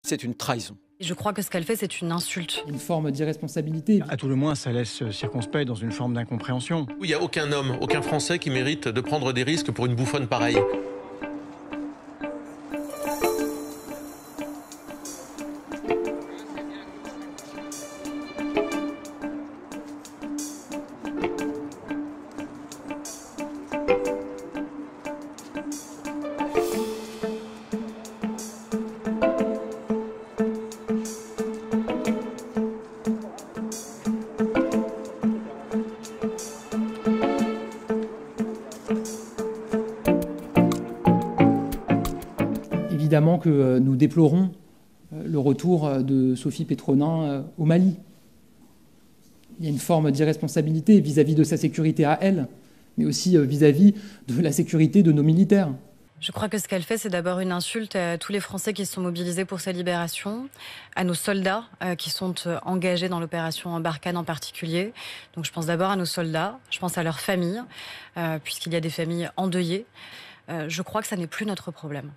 C'est une trahison. Je crois que ce qu'elle fait, c'est une insulte. Une forme d'irresponsabilité. À tout le moins, ça laisse circonspect dans une forme d'incompréhension. Il n'y a aucun homme, aucun Français qui mérite de prendre des risques pour une bouffonne pareille. Évidemment que nous déplorons le retour de Sophie Petronin au Mali. Il y a une forme d'irresponsabilité vis-à-vis de sa sécurité à elle, mais aussi vis-à-vis de la sécurité de nos militaires. Je crois que ce qu'elle fait, c'est d'abord une insulte à tous les Français qui se sont mobilisés pour sa libération, à nos soldats qui sont engagés dans l'opération Barkhane en particulier. Donc je pense d'abord à nos soldats, je pense à leurs familles, puisqu'il y a des familles endeuillées. Je crois que ça n'est plus notre problème.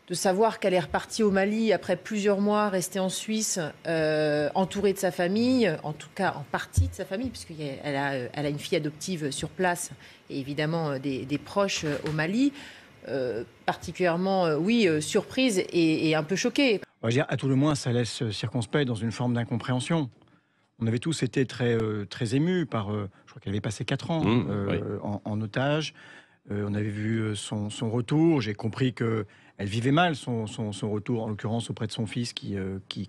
De savoir qu'elle est repartie au Mali après plusieurs mois restée en Suisse, entourée de sa famille, en tout cas en partie de sa famille, puisqu'elle a une fille adoptive sur place et évidemment des proches au Mali, particulièrement, surprise et un peu choquée. On va dire, à tout le moins, ça laisse circonspect dans une forme d'incompréhension. On avait tous été très émus par, je crois qu'elle avait passé 4 ans en otage. On avait vu son retour. J'ai compris qu'elle vivait mal son retour, en l'occurrence auprès de son fils qui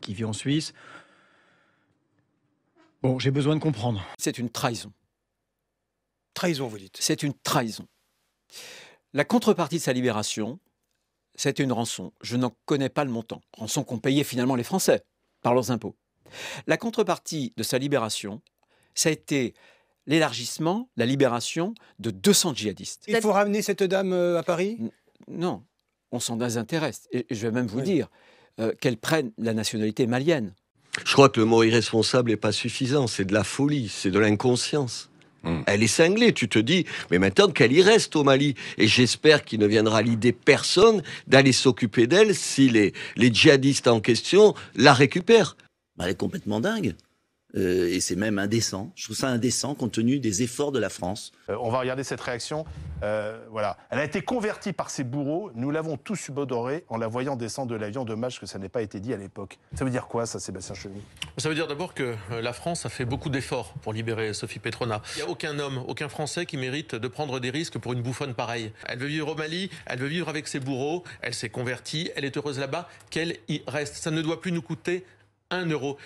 vit en Suisse. Bon, j'ai besoin de comprendre. C'est une trahison. Trahison, vous dites. C'est une trahison. La contrepartie de sa libération, c'était une rançon. Je n'en connais pas le montant. Rançon qu'ont payé finalement les Français par leurs impôts. La contrepartie de sa libération, ça a été l'élargissement, la libération de 200 djihadistes. Il faut ramener cette dame à Paris ? Non, on s'en désintéresse. Et je vais même vous dire qu'elle prenne la nationalité malienne. Je crois que le mot irresponsable n'est pas suffisant. C'est de la folie, c'est de l'inconscience. Elle est cinglée, tu te dis, mais maintenant qu'elle y reste au Mali. Et j'espère qu'il ne viendra l'idée personne d'aller s'occuper d'elle si les djihadistes en question la récupèrent. Elle est complètement dingue. Et c'est même indécent. Je trouve ça indécent compte tenu des efforts de la France. On va regarder cette réaction. Voilà. Elle a été convertie par ses bourreaux. Nous l'avons tous subodorée en la voyant descendre de l'avion. Dommage que ça n'ait pas été dit à l'époque. Ça veut dire quoi, ça, Sébastien Chenu ? Ça veut dire d'abord que la France a fait beaucoup d'efforts pour libérer Sophie Petronin. Il n'y a aucun homme, aucun Français qui mérite de prendre des risques pour une bouffonne pareille. Elle veut vivre au Mali, elle veut vivre avec ses bourreaux, elle s'est convertie, elle est heureuse là-bas, qu'elle y reste. Ça ne doit plus nous coûter 1 euro.